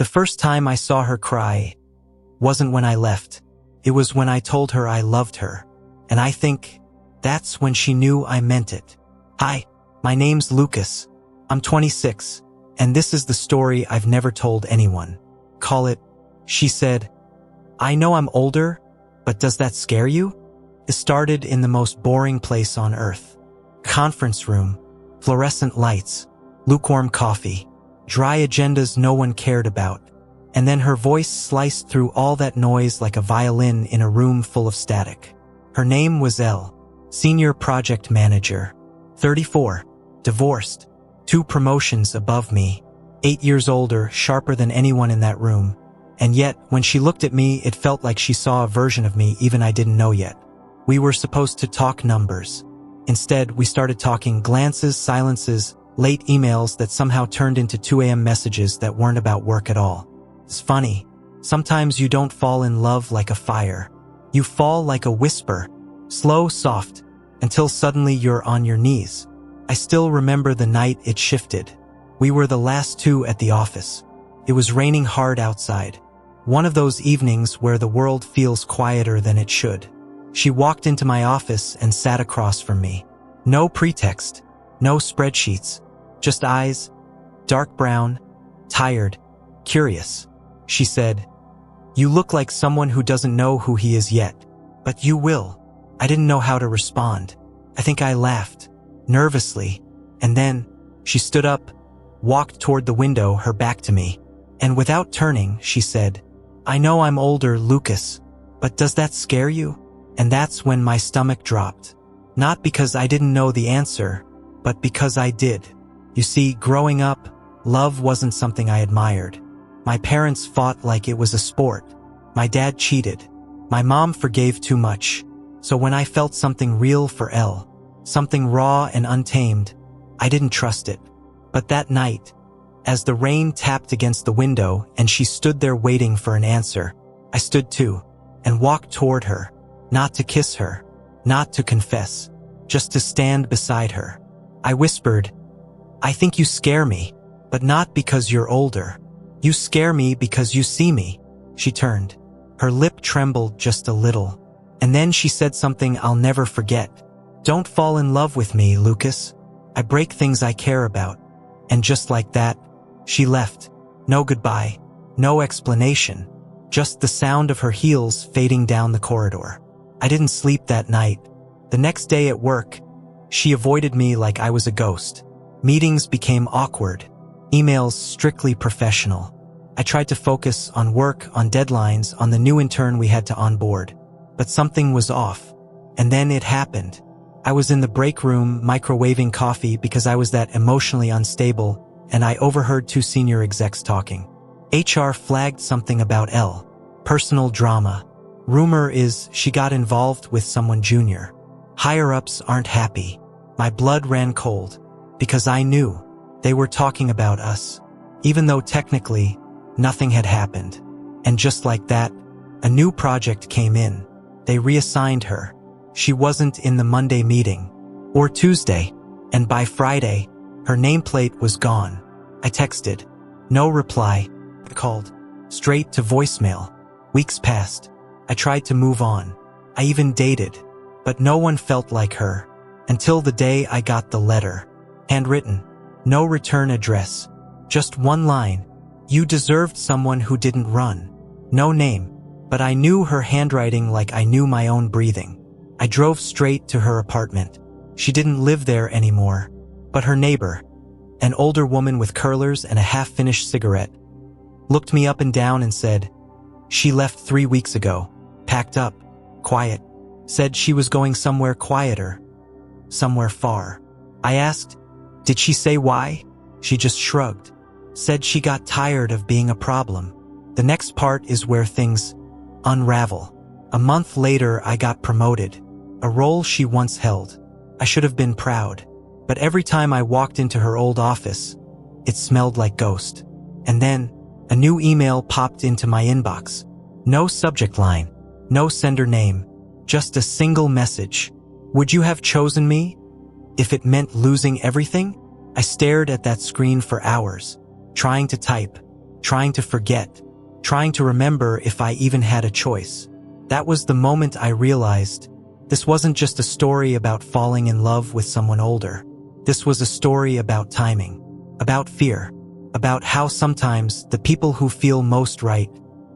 The first time I saw her cry wasn't when I left. It was when I told her I loved her. And I think that's when she knew I meant it. Hi, my name's Lucas. I'm 26, and this is the story I've never told anyone. Call it, she said. I know I'm older, but does that scare you? It started in the most boring place on earth. Conference room, fluorescent lights, lukewarm coffee, dry agendas no one cared about. And then her voice sliced through all that noise like a violin in a room full of static. Her name was Elle, senior project manager, 34, divorced, 2 promotions above me, 8 years older, sharper than anyone in that room. And yet, when she looked at me, it felt like she saw a version of me even I didn't know yet. We were supposed to talk numbers. Instead, we started talking glances, silences, late emails that somehow turned into 2 a.m. messages that weren't about work at all. It's funny. Sometimes you don't fall in love like a fire. You fall like a whisper, slow, soft, until suddenly you're on your knees. I still remember the night it shifted. We were the last 2 at the office. It was raining hard outside. One of those evenings where the world feels quieter than it should. She walked into my office and sat across from me. No pretext, no spreadsheets, just eyes, dark brown, tired, curious. She said, "You look like someone who doesn't know who he is yet, but you will." I didn't know how to respond. I think I laughed, nervously, and then she stood up, walked toward the window, her back to me, and without turning, she said, "I know I'm older, Lucas, but does that scare you?" And that's when my stomach dropped. Not because I didn't know the answer, but because I did. You see, growing up, love wasn't something I admired. My parents fought like it was a sport. My dad cheated. My mom forgave too much. So when I felt something real for Elle, something raw and untamed, I didn't trust it. But that night, as the rain tapped against the window and she stood there waiting for an answer, I stood too and walked toward her. Not to kiss her, not to confess, just to stand beside her. I whispered, "I think you scare me, but not because you're older. You scare me because you see me." She turned. Her lip trembled just a little. And then she said something I'll never forget. "Don't fall in love with me, Lucas. I break things I care about." And just like that, she left. No goodbye, no explanation, just the sound of her heels fading down the corridor. I didn't sleep that night. The next day at work, she avoided me like I was a ghost. Meetings became awkward, emails strictly professional. I tried to focus on work, on deadlines, on the new intern we had to onboard. But something was off. And then it happened. I was in the break room microwaving coffee because I was that emotionally unstable, and I overheard 2 senior execs talking. HR flagged something about Elle. Personal drama. Rumor is she got involved with someone junior. Higher-ups aren't happy. My blood ran cold because I knew they were talking about us, even though technically nothing had happened. And just like that, a new project came in. They reassigned her. She wasn't in the Monday meeting or Tuesday, and by Friday, her nameplate was gone. I texted. No reply. I called. Straight to voicemail. Weeks passed. I tried to move on. I even dated, but no one felt like her. Until the day I got the letter. Handwritten. No return address. Just one line. "You deserved someone who didn't run." No name, but I knew her handwriting like I knew my own breathing. I drove straight to her apartment. She didn't live there anymore, but her neighbor, an older woman with curlers and a half-finished cigarette, looked me up and down and said, "She left 3 weeks ago, packed up, quiet, said she was going somewhere quieter, somewhere far." I asked, "Did she say why?" She just shrugged, said she got tired of being a problem. The next part is where things unravel. A month later, I got promoted, a role she once held. I should have been proud, but every time I walked into her old office, it smelled like ghost. And then, a new email popped into my inbox. No subject line, no sender name, just a single message. "Would you have chosen me if it meant losing everything?" I stared at that screen for hours, trying to type, trying to forget, trying to remember if I even had a choice. That was the moment I realized this wasn't just a story about falling in love with someone older. This was a story about timing, about fear, about how sometimes the people who feel most right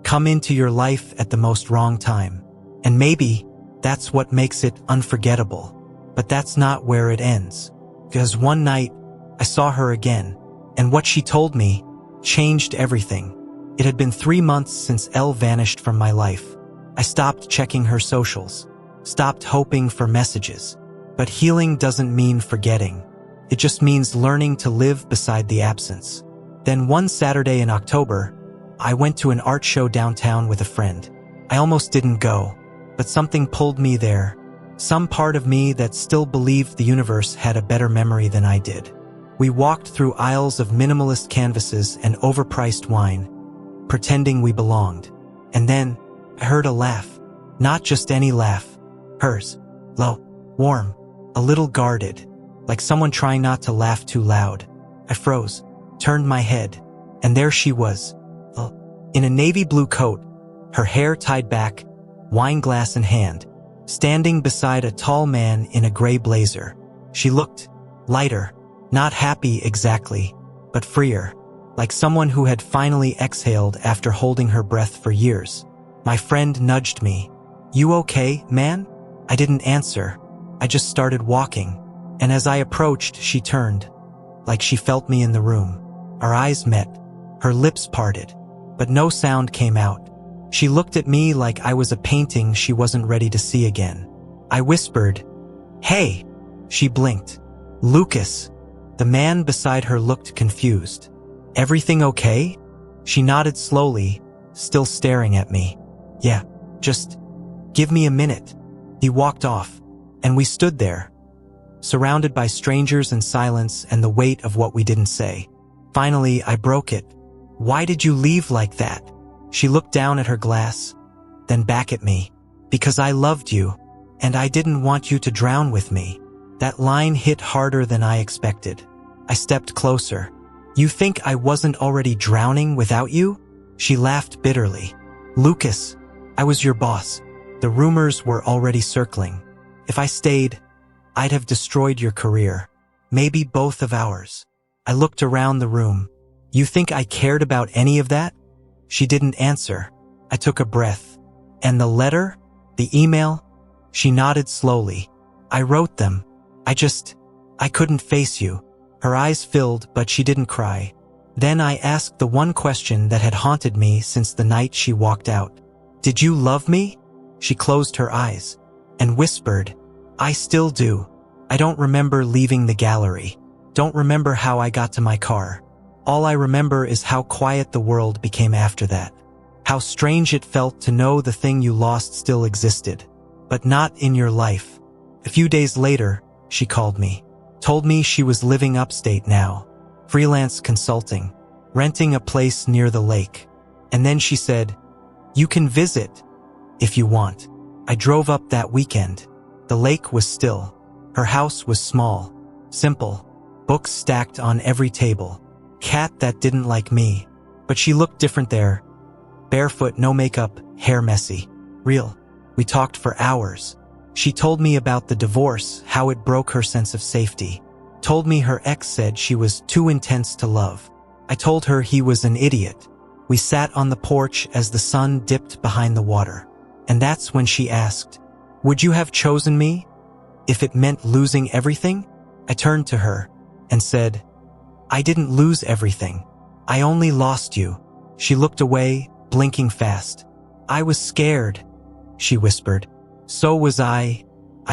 come into your life at the most wrong time. And maybe that's what makes it unforgettable. But that's not where it ends. Because one night, I saw her again, and what she told me changed everything. It had been 3 months since Elle vanished from my life. I stopped checking her socials, stopped hoping for messages. But healing doesn't mean forgetting. It just means learning to live beside the absence. Then one Saturday in October, I went to an art show downtown with a friend. I almost didn't go, but something pulled me there. Some part of me that still believed the universe had a better memory than I did. We walked through aisles of minimalist canvases and overpriced wine, pretending we belonged. And then, I heard a laugh. Not just any laugh. Hers. Low, warm, a little guarded, like someone trying not to laugh too loud. I froze, turned my head, and there she was. In a navy blue coat, her hair tied back, wine glass in hand, standing beside a tall man in a gray blazer. She looked lighter, not happy exactly, but freer, like someone who had finally exhaled after holding her breath for years. My friend nudged me. "You okay, man?" I didn't answer. I just started walking, and as I approached, she turned, like she felt me in the room. Our eyes met, her lips parted, but no sound came out. She looked at me like I was a painting she wasn't ready to see again. I whispered, "Hey!" She blinked. "Lucas." The man beside her looked confused. "Everything okay?" She nodded slowly, still staring at me. "Yeah, just give me a minute." He walked off, and we stood there, surrounded by strangers and silence and the weight of what we didn't say. Finally, I broke it. "Why did you leave like that?" She looked down at her glass, then back at me. "Because I loved you, and I didn't want you to drown with me." That line hit harder than I expected. I stepped closer. "You think I wasn't already drowning without you?" She laughed bitterly. "Lucas, I was your boss. The rumors were already circling. If I stayed, I'd have destroyed your career. Maybe both of ours." I looked around the room. "You think I cared about any of that?" She didn't answer. I took a breath. "And the letter? The email?" She nodded slowly. "I wrote them. I couldn't face you." Her eyes filled, but she didn't cry. Then I asked the one question that had haunted me since the night she walked out. "Did you love me?" She closed her eyes and whispered, "I still do. I don't remember leaving the gallery. Don't remember how I got to my car. All I remember is how quiet the world became after that. How strange it felt to know the thing you lost still existed, but not in your life." A few days later, she called me, told me she was living upstate now, freelance consulting, renting a place near the lake. And then she said, "You can visit if you want." I drove up that weekend. The lake was still. Her house was small, simple, books stacked on every table, cat that didn't like me. But she looked different there. Barefoot, no makeup, hair messy. Real. We talked for hours. She told me about the divorce, how it broke her sense of safety. Told me her ex said she was too intense to love. I told her he was an idiot. We sat on the porch as the sun dipped behind the water. And that's when she asked, "Would you have chosen me if it meant losing everything?" I turned to her and said, "I didn't lose everything. I only lost you." She looked away, blinking fast. "I was scared," she whispered. "So was I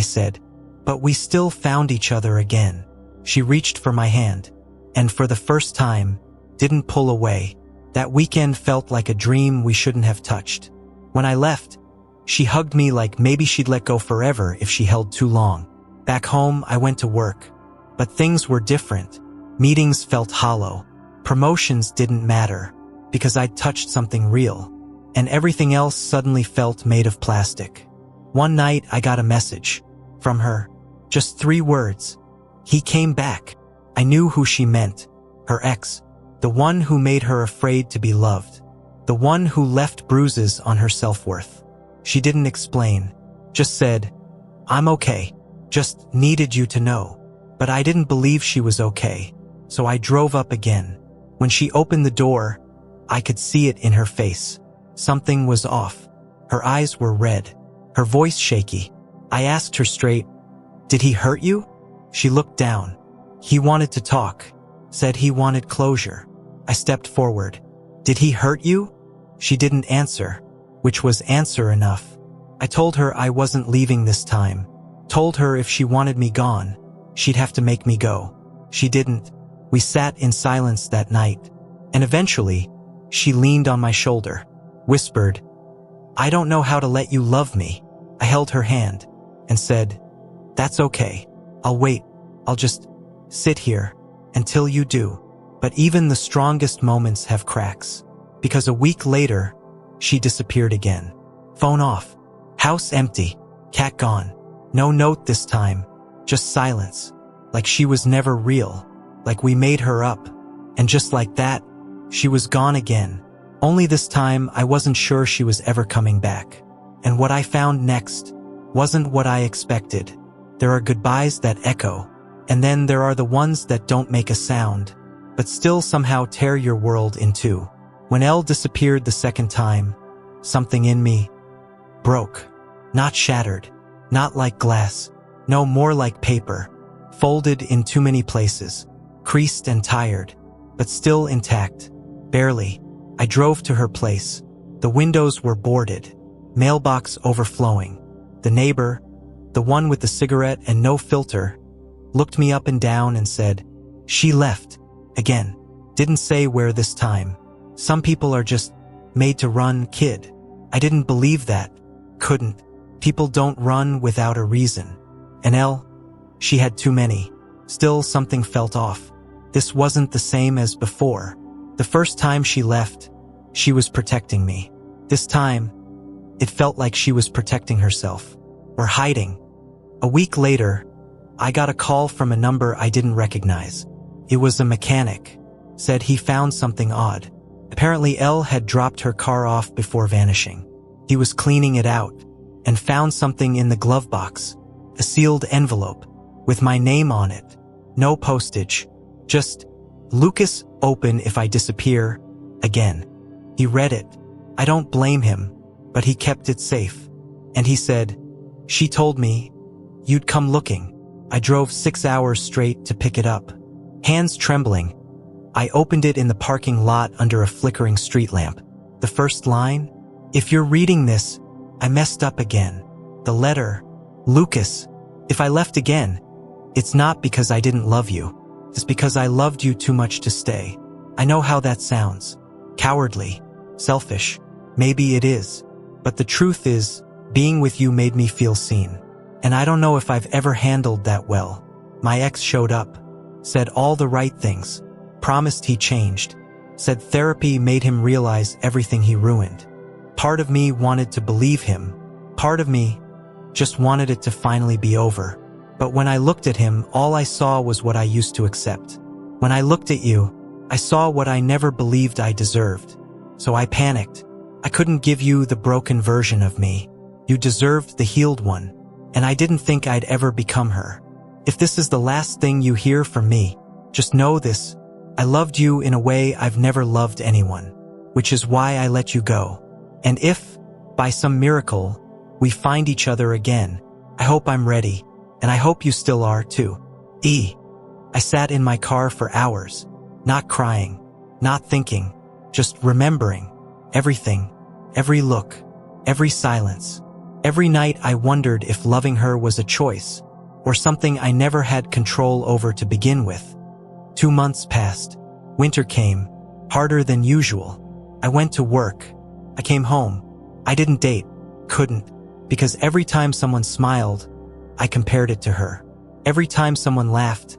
said. "But we still found each other again." She reached for my hand, and for the first time, didn't pull away. That weekend felt like a dream we shouldn't have touched. When I left, she hugged me like maybe she'd let go forever if she held too long. Back home, I went to work. But things were different. Meetings felt hollow. Promotions didn't matter, because I'd touched something real. And everything else suddenly felt made of plastic. One night, I got a message from her. Just 3 words. "He came back." I knew who she meant. Her ex. The one who made her afraid to be loved. The one who left bruises on her self-worth. She didn't explain, just said, "I'm okay. Just needed you to know." But I didn't believe she was okay, so I drove up again. When she opened the door, I could see it in her face. Something was off. Her eyes were red, her voice shaky. I asked her straight, "Did he hurt you?" She looked down. "He wanted to talk," said he wanted closure. I stepped forward. "Did he hurt you?" She didn't answer, which was answer enough. I told her I wasn't leaving this time. Told her if she wanted me gone, she'd have to make me go. She didn't. We sat in silence that night, and eventually, she leaned on my shoulder, whispered, "I don't know how to let you love me." I held her hand and said, "That's okay. I'll wait. I'll just sit here until you do." But even the strongest moments have cracks, because a week later, she disappeared again. Phone off. House empty. Cat gone. No note this time. Just silence. Like she was never real. Like we made her up. And just like that, she was gone again. Only this time, I wasn't sure she was ever coming back. And what I found next wasn't what I expected. There are goodbyes that echo, and then there are the ones that don't make a sound, but still somehow tear your world in two. When Elle disappeared the second time, something in me broke. Not shattered, not like glass, no, more like paper, folded in too many places, creased and tired, but still intact. Barely. I drove to her place. The windows were boarded, mailbox overflowing. The neighbor, the one with the cigarette and no filter, looked me up and down and said, "She left. Again." Didn't say where this time. Some people are just made to run, kid. I didn't believe that. Couldn't. People don't run without a reason. And Elle, she had too many. Still, something felt off. This wasn't the same as before. The first time she left, she was protecting me. This time, it felt like she was protecting herself, or hiding. A week later, I got a call from a number I didn't recognize. It was a mechanic. Said he found something odd. Apparently Elle had dropped her car off before vanishing. He was cleaning it out, and found something in the glove box. A sealed envelope, with my name on it. No postage. Just, "Lucas, open if I disappear again." He read it. I don't blame him, but he kept it safe. And he said, "She told me you'd come looking." I drove 6 hours straight to pick it up. Hands trembling, I opened it in the parking lot under a flickering street lamp. The first line, "If you're reading this, I messed up again." The letter, "Lucas, if I left again, it's not because I didn't love you. It's because I loved you too much to stay." I know how that sounds. Cowardly. Selfish. Maybe it is. But the truth is, being with you made me feel seen. And I don't know if I've ever handled that well. My ex showed up. Said all the right things. Promised he changed. Said therapy made him realize everything he ruined. Part of me wanted to believe him. Part of me just wanted it to finally be over. But when I looked at him, all I saw was what I used to accept. When I looked at you, I saw what I never believed I deserved. So I panicked. I couldn't give you the broken version of me. You deserved the healed one. And I didn't think I'd ever become her. If this is the last thing you hear from me, just know this. I loved you in a way I've never loved anyone, which is why I let you go. And if, by some miracle, we find each other again, I hope I'm ready, and I hope you still are too. E. I sat in my car for hours, not crying, not thinking, just remembering everything, every look, every silence. Every night I wondered if loving her was a choice, or something I never had control over to begin with. 2 months passed. Winter came, harder than usual. I went to work. I came home. I didn't date, couldn't, because every time someone smiled, I compared it to her. Every time someone laughed,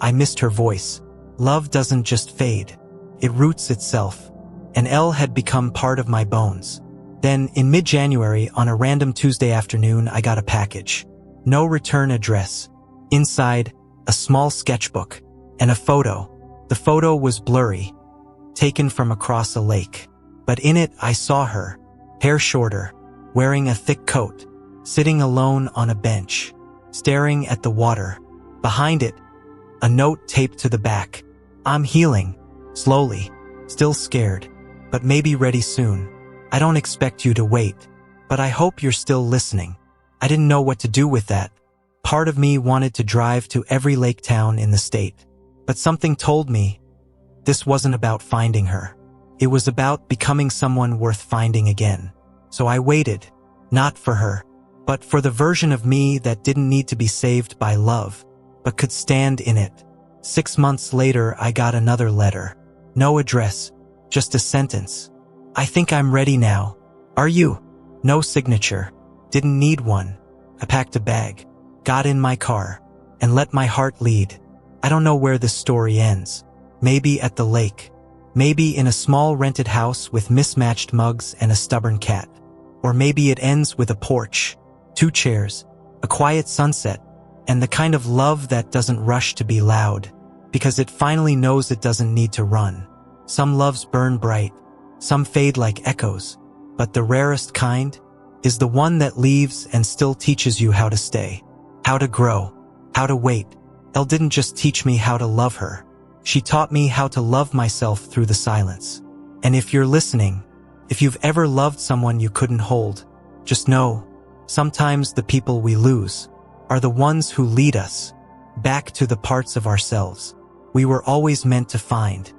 I missed her voice. Love doesn't just fade. It roots itself. And Elle had become part of my bones. Then, in mid-January, on a random Tuesday afternoon, I got a package. No return address. Inside, a small sketchbook. And a photo. The photo was blurry, taken from across a lake. But in it I saw her, hair shorter, wearing a thick coat, sitting alone on a bench, staring at the water. Behind it, a note taped to the back. I'm healing, slowly, still scared, but maybe ready soon. I don't expect you to wait, but I hope you're still listening. I didn't know what to do with that. Part of me wanted to drive to every lake town in the state, but something told me this wasn't about finding her. It was about becoming someone worth finding again. So I waited, not for her, but for the version of me that didn't need to be saved by love, but could stand in it. 6 months later, I got another letter. No address, just a sentence. I think I'm ready now. Are you? No signature. Didn't need one. I packed a bag, got in my car, and let my heart lead. I don't know where this story ends. Maybe at the lake. Maybe in a small rented house with mismatched mugs and a stubborn cat. Or maybe it ends with a porch, 2 chairs, a quiet sunset, and the kind of love that doesn't rush to be loud, because it finally knows it doesn't need to run. Some loves burn bright, some fade like echoes, but the rarest kind is the one that leaves and still teaches you how to stay, how to grow, how to wait. Elle didn't just teach me how to love her. She taught me how to love myself through the silence. And if you're listening, if you've ever loved someone you couldn't hold, just know, sometimes the people we lose are the ones who lead us back to the parts of ourselves we were always meant to find.